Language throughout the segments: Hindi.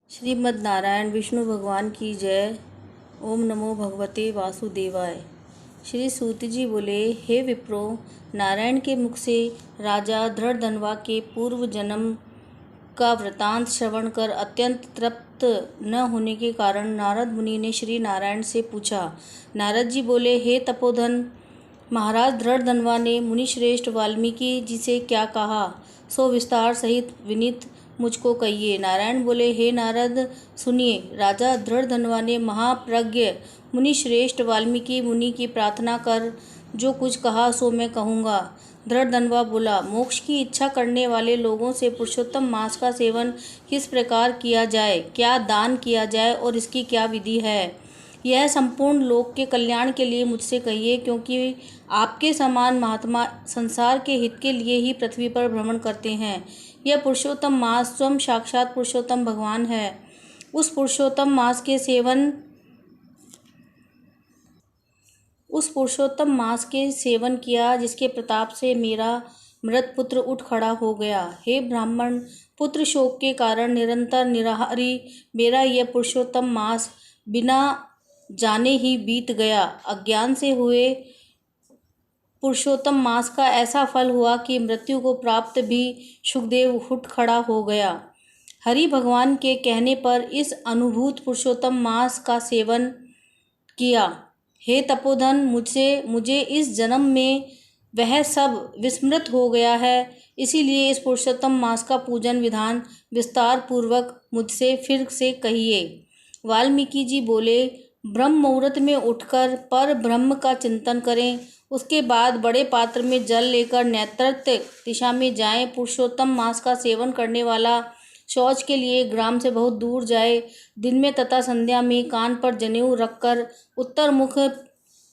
श्रीमद् नारायण विष्णु भगवान की जय। ओम नमो भगवते वासुदेवाय। श्री सूत जी बोले, हे विप्रो, नारायण के मुख से राजा धृढ़धनवा के पूर्व जन्म का वृतांत श्रवण कर अत्यंत तृप्त न होने के कारण नारद मुनि ने श्री नारायण से पूछा। नारद जी बोले, हे तपोधन, महाराज धृढ़धनवा ने मुनिश्रेष्ठ वाल्मीकि जी से क्या कहा, सो विस्तार सहित विनीत मुझको कहिए। नारायण बोले, हे नारद, सुनिए। राजा धृढ़धनवा ने महाप्रज्ञ मुनिश्रेष्ठ वाल्मीकि मुनि की प्रार्थना कर जो कुछ कहा सो मैं कहूँगा। धृढ़धनवा बोला, मोक्ष की इच्छा करने वाले लोगों से पुरुषोत्तम मास का सेवन किस प्रकार किया जाए, क्या दान किया जाए और इसकी क्या विधि है, यह संपूर्ण लोक के कल्याण के लिए मुझसे कहिए, क्योंकि आपके समान महात्मा संसार के हित के लिए ही पृथ्वी पर भ्रमण करते हैं। यह पुरुषोत्तम मास स्वयं साक्षात पुरुषोत्तम भगवान है। उस पुरुषोत्तम मास के सेवन किया जिसके प्रताप से मेरा मृत पुत्र उठ खड़ा हो गया। हे ब्राह्मण, पुत्र शोक के कारण निरंतर निराहारी मेरा यह पुरुषोत्तम मास बिना जाने ही बीत गया। अज्ञान से हुए पुरुषोत्तम मास का ऐसा फल हुआ कि मृत्यु को प्राप्त भी सुखदेव उठ खड़ा हो गया। हरि भगवान के कहने पर इस अनुभूत पुरुषोत्तम मास का सेवन किया। हे तपोधन, मुझे इस जन्म में वह सब विस्मृत हो गया है, इसीलिए इस पुरुषोत्तम मास का पूजन विधान विस्तार पूर्वक मुझसे फिर से कहिए। वाल्मीकि जी बोले, ब्रह्म मुहूर्त में उठकर पर ब्रह्म का चिंतन करें, उसके बाद बड़े पात्र में जल लेकर नैऋत्य दिशा में जाएं। पुरुषोत्तम मास का सेवन करने वाला शौच के लिए ग्राम से बहुत दूर जाए। दिन में तथा संध्या में कान पर जनेऊ रखकर उत्तर मुख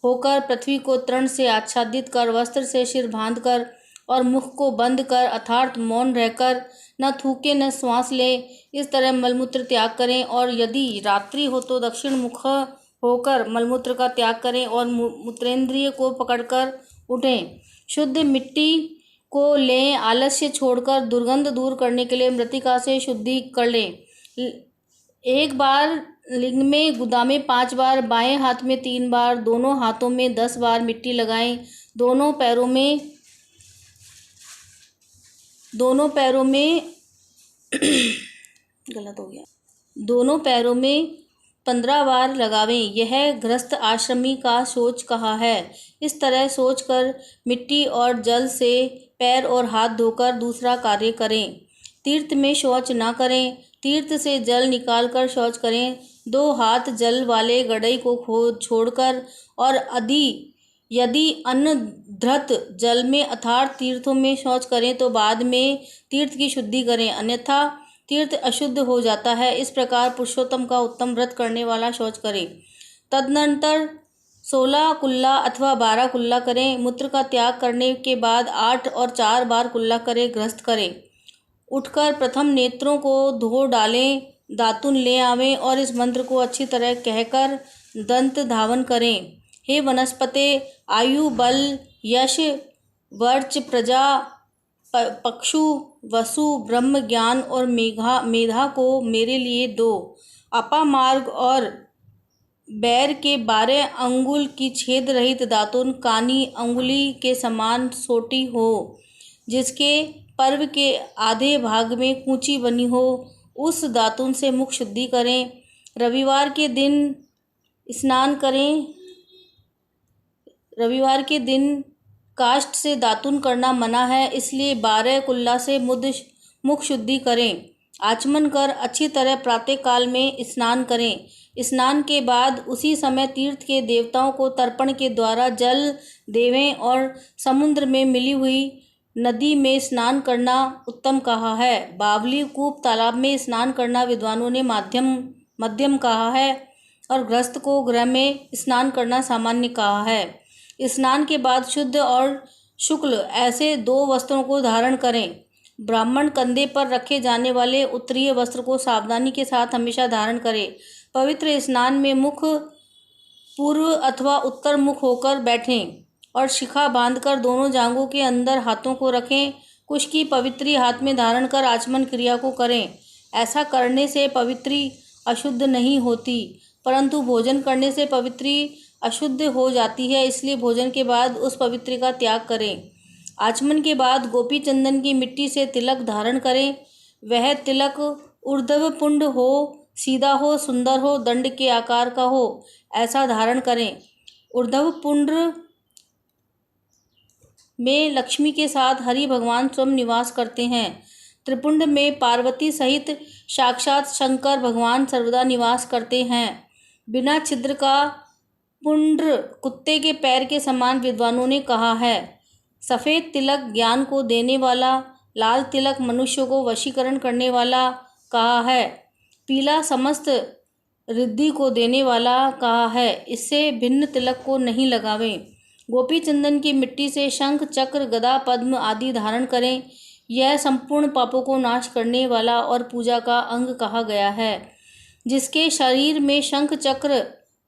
होकर पृथ्वी को तृण से आच्छादित कर वस्त्र से सिर बांधकर और मुख को बंद कर अर्थात मौन रहकर न थूके न श्वास ले, इस तरह मलमूत्र त्याग करें। और यदि रात्रि हो तो दक्षिण मुख होकर मलमूत्र का त्याग करें और मूत्रेंद्रिय को पकड़कर उठें। शुद्ध मिट्टी को लें, आलस्य छोड़कर दुर्गंध दूर करने के लिए मृतिका से शुद्धि कर लें। एक बार लिंग में गुदामें 5 बार, बाएं हाथ में 3 बार, दोनों हाथों में 10 बार मिट्टी लगाएं। दोनों पैरों में गलत हो गया, दोनों पैरों में 15 बार लगावें। यह गृहस्थ आश्रमी का शौच कहा है। इस तरह सोच कर मिट्टी और जल से पैर और हाथ धोकर दूसरा कार्य करें। तीर्थ में शौच न करें, तीर्थ से जल निकालकर शौच करें। 2 हाथ जल वाले गड़ई को छोड़कर और यदि अनधृत जल में अर्थात तीर्थों में शौच करें तो बाद में तीर्थ की शुद्धि करें, अन्यथा तीर्थ अशुद्ध हो जाता है। इस प्रकार पुरुषोत्तम का उत्तम व्रत करने वाला शौच करे। तदनंतर 16 कुल्ला अथवा 12 कुल्ला करें। मूत्र का त्याग करने के बाद 8 और 4 बार कुल्ला करे गृहस्थ करें। उठकर प्रथम नेत्रों को धो डालें, दातुन ले आवें और इस मंत्र को अच्छी तरह कहकर दंत धावन करें। हे वनस्पते, आयु, बल, यश, वर्च, प्रजा, पक्षु, वसु, ब्रह्म ज्ञान और मेधा को मेरे लिए दो। अपामार्ग और बैर के 12 अंगुल की छेद रहित दातुन कानी अंगुली के समान सोटी हो, जिसके पर्व के आधे भाग में कूंची बनी हो, उस दातुन से मुख शुद्धि करें। रविवार के दिन काष्ठ से दातुन करना मना है, इसलिए 12 कुल्ला से मुख शुद्धि करें। आचमन कर अच्छी तरह प्रातः काल में स्नान करें। स्नान के बाद उसी समय तीर्थ के देवताओं को तर्पण के द्वारा जल देवें और समुद्र में मिली हुई नदी में स्नान करना उत्तम कहा है। बावली, कूप, तालाब में स्नान करना विद्वानों ने मध्यम कहा है और गृहस्थ को गृह में स्नान करना सामान्य कहा है। स्नान के बाद शुद्ध और शुक्ल ऐसे 2 वस्त्रों को धारण करें। ब्राह्मण कंधे पर रखे जाने वाले उत्तरीय वस्त्र को सावधानी के साथ हमेशा धारण करें। पवित्र स्नान में मुख पूर्व अथवा उत्तर मुख होकर बैठें और शिखा बांधकर दोनों जांघों के अंदर हाथों को रखें। कुश की पवित्री हाथ में धारण कर आचमन क्रिया को करें। ऐसा करने से पवित्री अशुद्ध नहीं होती, परंतु भोजन करने से पवित्री अशुद्ध हो जाती है। इसलिए भोजन के बाद उस पवित्री का त्याग करें। आचमन के बाद गोपी चंदन की मिट्टी से तिलक धारण करें। वह तिलक ऊर्ध्व पुंड हो, सीधा हो, सुंदर हो, दंड के आकार का हो, ऐसा धारण करें। ऊर्ध्व पुंड में लक्ष्मी के साथ हरि भगवान स्वयं निवास करते हैं। त्रिपुंड में पार्वती सहित साक्षात शंकर भगवान सर्वदा निवास करते हैं। बिना छिद्र का पुंड कुत्ते के पैर के समान विद्वानों ने कहा है। सफ़ेद तिलक ज्ञान को देने वाला, लाल तिलक मनुष्य को वशीकरण करने वाला कहा है। पीला समस्त रिद्धि को देने वाला कहा है। इससे भिन्न तिलक को नहीं लगावें। गोपी चंदन की मिट्टी से शंख, चक्र, गदा, पद्म आदि धारण करें। यह संपूर्ण पापों को नाश करने वाला और पूजा का अंग कहा गया है। जिसके शरीर में शंख, चक्र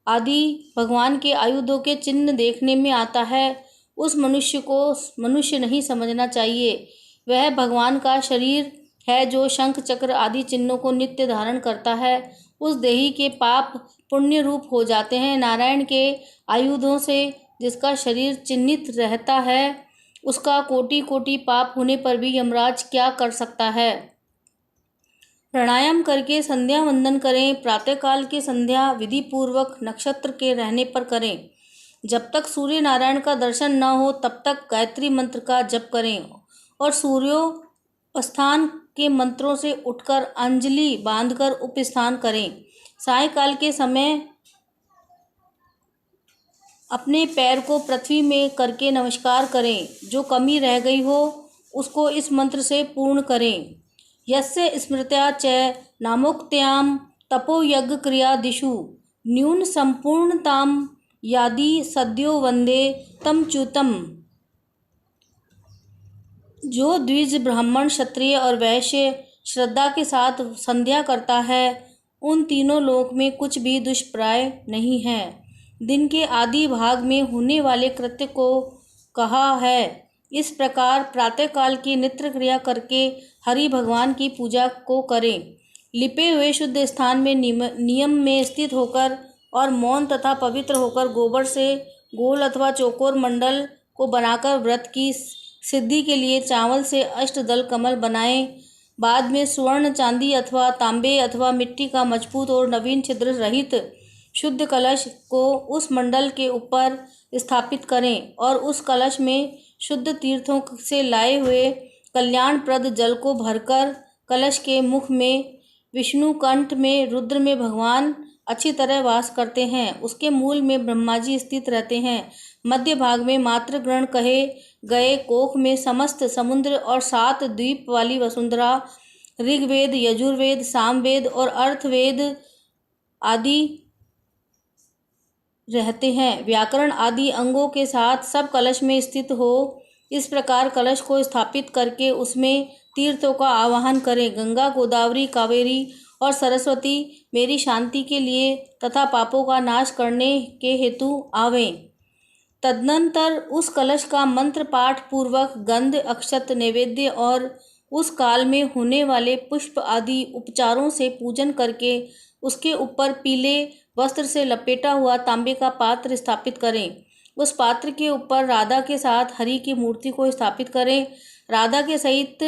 आदि भगवान के आयुधों के चिन्ह देखने में आता है, उस मनुष्य को मनुष्य नहीं समझना चाहिए। वह भगवान का शरीर है जो शंख, चक्र आदि चिन्हों को नित्य धारण करता है। उस देही के पाप पुण्य रूप हो जाते हैं। नारायण के आयुधों से जिसका शरीर चिन्हित रहता है, उसका कोटि कोटि पाप होने पर भी यमराज क्या कर सकता है। प्राणायाम करके संध्या वंदन करें। प्रातःकाल की संध्या विधि पूर्वक नक्षत्र के रहने पर करें। जब तक सूर्य नारायण का दर्शन न हो तब तक गायत्री मंत्र का जप करें और सूर्योपस्थान के मंत्रों से उठकर अंजलि बांधकर उपस्थान करें। सायंकाल के समय अपने पैर को पृथ्वी में करके नमस्कार करें। जो कमी रह गई हो उसको इस मंत्र से पूर्ण करें। यस्य स्मृत्या च नामोक्त्याम तपो यज्ञ क्रिया दिशु न्यून संपूर्णताम यादि सद्यो वंदे तम च्युतम। जो द्विज ब्राह्मण, क्षत्रिय और वैश्य श्रद्धा के साथ संध्या करता है, उन तीनों लोक में कुछ भी दुष्प्राय नहीं है। दिन के आदि भाग में होने वाले कृत्य को कहा है। इस प्रकार प्रातःकाल की नित्य क्रिया करके हरि भगवान की पूजा को करें। लिपे हुए शुद्ध स्थान में नियम में स्थित होकर और मौन तथा पवित्र होकर गोबर से गोल अथवा चौकोर मंडल को बनाकर व्रत की सिद्धि के लिए चावल से अष्टदल कमल बनाएं। बाद में स्वर्ण, चांदी अथवा तांबे अथवा मिट्टी का मजबूत और नवीन छिद्र रहित शुद्ध कलश को उस मंडल के ऊपर स्थापित करें और उस कलश में शुद्ध तीर्थों से लाए हुए कल्याणप्रद जल को भरकर कलश के मुख में, विष्णु कंठ में, रुद्र में भगवान अच्छी तरह वास करते हैं। उसके मूल में ब्रह्मा जी स्थित रहते हैं। मध्य भाग में मातृ ग्रहण कहे गए कोख में समस्त समुद्र और 7 द्वीप वाली वसुंधरा, ऋग्वेद, यजुर्वेद, सामवेद और अर्थवेद आदि रहते हैं। व्याकरण आदि अंगों के साथ सब कलश में स्थित हो। इस प्रकार कलश को स्थापित करके उसमें तीर्थों का आवाहन करें। गंगा, गोदावरी, कावेरी और सरस्वती मेरी शांति के लिए तथा पापों का नाश करने के हेतु आवें। तदनंतर उस कलश का मंत्र पाठ पूर्वक गंध, अक्षत, नैवेद्य और उस काल में होने वाले पुष्प आदि उपचारों से पूजन करके उसके ऊपर पीले वस्त्र से लपेटा हुआ तांबे का पात्र स्थापित करें। उस पात्र के ऊपर राधा के साथ हरि की मूर्ति को स्थापित करें। राधा के सहित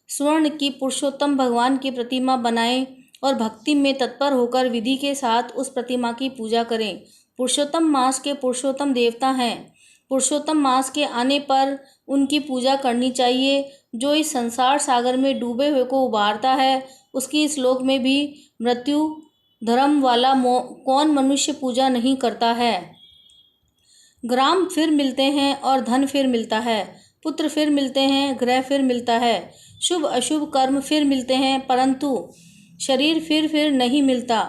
स्वर्ण की पुरुषोत्तम भगवान की प्रतिमा बनाएं और भक्ति में तत्पर होकर विधि के साथ उस प्रतिमा की पूजा करें। पुरुषोत्तम मास के पुरुषोत्तम देवता हैं। पुरुषोत्तम मास के आने पर उनकी पूजा करनी चाहिए। जो इस संसार सागर में डूबे हुए को उबारता है, उसकी इस लोक में भी मृत्यु धर्म वाला कौन मनुष्य पूजा नहीं करता है। ग्राम फिर मिलते हैं और धन फिर मिलता है, पुत्र फिर मिलते हैं, ग्रह फिर मिलता है, शुभ अशुभ कर्म फिर मिलते हैं, परंतु शरीर फिर नहीं मिलता।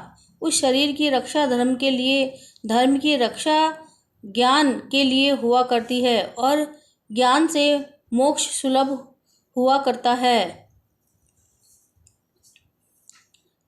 उस शरीर की रक्षा धर्म के लिए, धर्म की रक्षा ज्ञान के लिए हुआ करती है और ज्ञान से मोक्ष सुलभ हुआ करता है।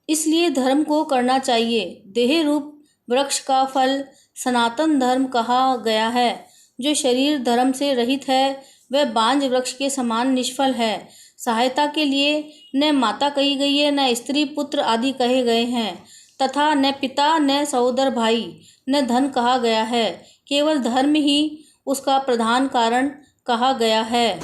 इसलिए धर्म को करना चाहिए। देह रूप वृक्ष का फल सनातन धर्म कहा गया है। जो शरीर धर्म से रहित है वह बांज वृक्ष के समान निष्फल है। सहायता के लिए न माता कही गई है, न स्त्री पुत्र आदि कहे गए हैं, तथा न पिता, न सहोदर भाई, न धन कहा गया है। केवल धर्म ही उसका प्रधान कारण कहा गया है।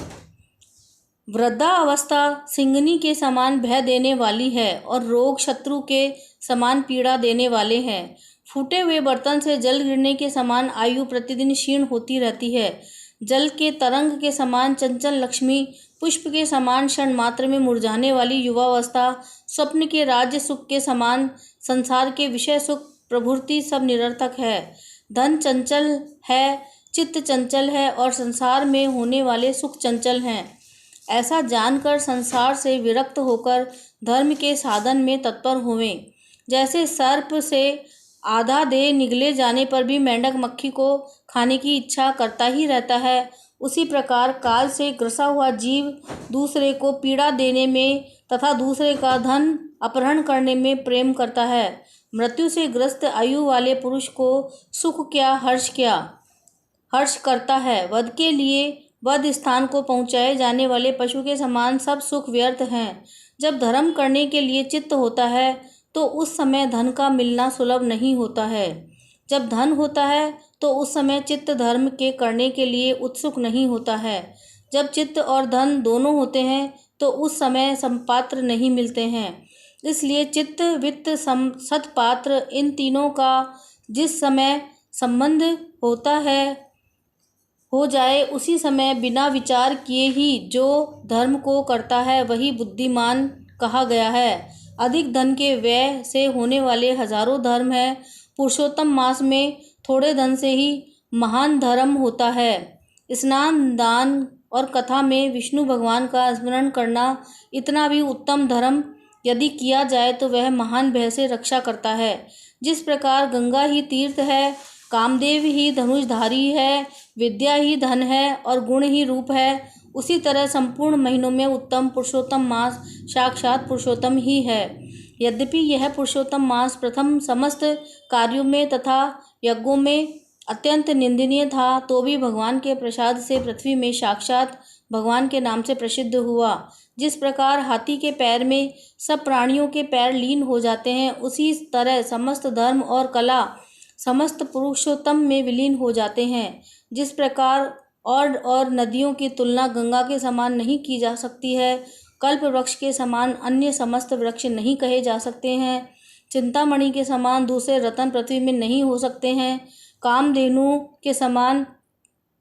वृद्धावस्था सिंहनी के समान भय देने वाली है और रोग शत्रु के समान पीड़ा देने वाले हैं। फूटे हुए बर्तन से जल गिरने के समान आयु प्रतिदिन क्षीण होती रहती है। जल के तरंग के समान चंचल लक्ष्मी, पुष्प के समान क्षण मात्र में मुरझाने वाली युवावस्था, स्वप्न के राज्य सुख के समान संसार के विषय सुख प्रभुति सब निरर्थक है। धन चंचल है, चित्त चंचल है और संसार में होने वाले सुख चंचल हैं। ऐसा जानकर संसार से विरक्त होकर धर्म के साधन में तत्पर होवें। जैसे सर्प से आधा देह निगले जाने पर भी मेंढक मक्खी को खाने की इच्छा करता ही रहता है, उसी प्रकार काल से ग्रसा हुआ जीव दूसरे को पीड़ा देने में तथा दूसरे का धन अपहरण करने में प्रेम करता है। मृत्यु से ग्रस्त आयु वाले पुरुष को सुख क्या हर्ष करता है। वध के लिए वध स्थान को पहुँचाए जाने वाले पशु के समान सब सुख व्यर्थ हैं। जब धर्म करने के लिए चित्त होता है तो उस समय धन का मिलना सुलभ नहीं होता है। जब धन होता है तो उस समय चित्त धर्म के करने के लिए उत्सुक नहीं होता है। जब चित्त और धन दोनों होते हैं तो उस समय संपात्र नहीं मिलते हैं। इसलिए चित्त, वित्त, सत्पात्र इन तीनों का जिस समय संबंध होता है हो जाए, उसी समय बिना विचार किए ही जो धर्म को करता है वही बुद्धिमान कहा गया है। अधिक धन के व्यय से होने वाले हजारों धर्म है। पुरुषोत्तम मास में थोड़े धन से ही महान धर्म होता है। स्नान, दान और कथा में विष्णु भगवान का स्मरण करना इतना भी उत्तम धर्म यदि किया जाए तो वह महान भय से रक्षा करता है। जिस प्रकार गंगा ही तीर्थ है, कामदेव ही धनुषधारी है, विद्या ही धन है और गुण ही रूप है, उसी तरह संपूर्ण महीनों में उत्तम पुरुषोत्तम मास साक्षात पुरुषोत्तम ही है। यद्यपि यह पुरुषोत्तम मास प्रथम समस्त कार्यों में तथा यज्ञों में अत्यंत निंदनीय था, तो भी भगवान के प्रसाद से पृथ्वी में साक्षात भगवान के नाम से प्रसिद्ध हुआ। जिस प्रकार हाथी के पैर में सब प्राणियों के पैर लीन हो जाते हैं, उसी तरह समस्त धर्म और कला समस्त पुरुषोत्तम में विलीन हो जाते हैं। जिस प्रकार और नदियों की तुलना गंगा के समान नहीं की जा सकती है, कल्प वृक्ष के समान अन्य समस्त वृक्ष नहीं कहे जा सकते हैं, चिंतामणि के समान दूसरे रत्न पृथ्वी में नहीं हो सकते हैं, कामधेनु के समान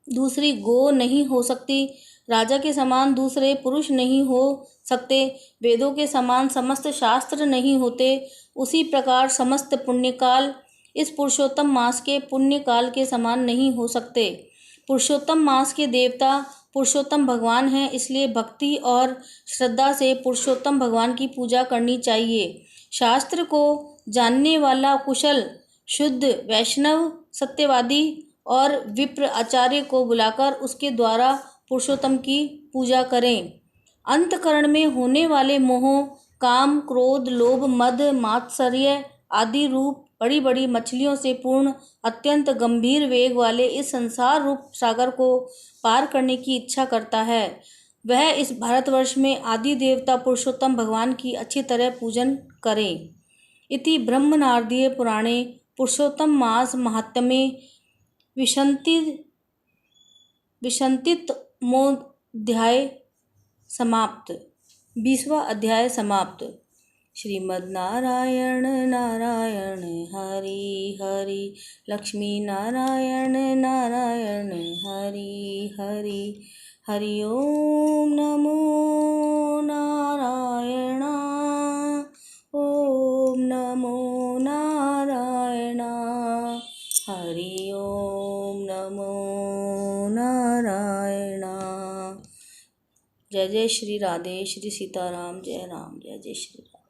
दूसरी गो नहीं हो सकती, राजा के समान दूसरे पुरुष नहीं हो सकते, वेदों के समान समस्त शास्त्र नहीं होते, उसी प्रकार समस्त पुण्यकाल इस पुरुषोत्तम मास के पुण्यकाल के समान नहीं हो सकते। पुरुषोत्तम मास के देवता पुरुषोत्तम भगवान हैं, इसलिए भक्ति और श्रद्धा से पुरुषोत्तम भगवान की पूजा करनी चाहिए। शास्त्र को जानने वाला कुशल शुद्ध वैष्णव सत्यवादी और विप्र आचार्य को बुलाकर उसके द्वारा पुरुषोत्तम की पूजा करें। अंतकरण में होने वाले मोह, काम, क्रोध, लोभ, मद, मात्सर्य आदि रूप बड़ी बड़ी मछलियों से पूर्ण अत्यंत गंभीर वेग वाले इस संसार रूप सागर को पार करने की इच्छा करता है। वह इस भारतवर्ष में आदि देवता पुरुषोत्तम भगवान की अच्छी तरह पूजन करें। इति ब्रह्मनारदीय पुराणे पुरुषोत्तम मास महात्म्ये विशंतितमोध्याय समाप्त। 20वां अध्याय समाप्त। श्रीमद् नारायण नारायण हरि हरि, लक्ष्मी नारायण नारायण हरि हरि, हरि ओम नमो नारायण, ओम नमो नारायण, हरि ओम नमो नारायण। जय जय श्री राधे, श्री सीताराम, जय राम, जय जय श्री राम।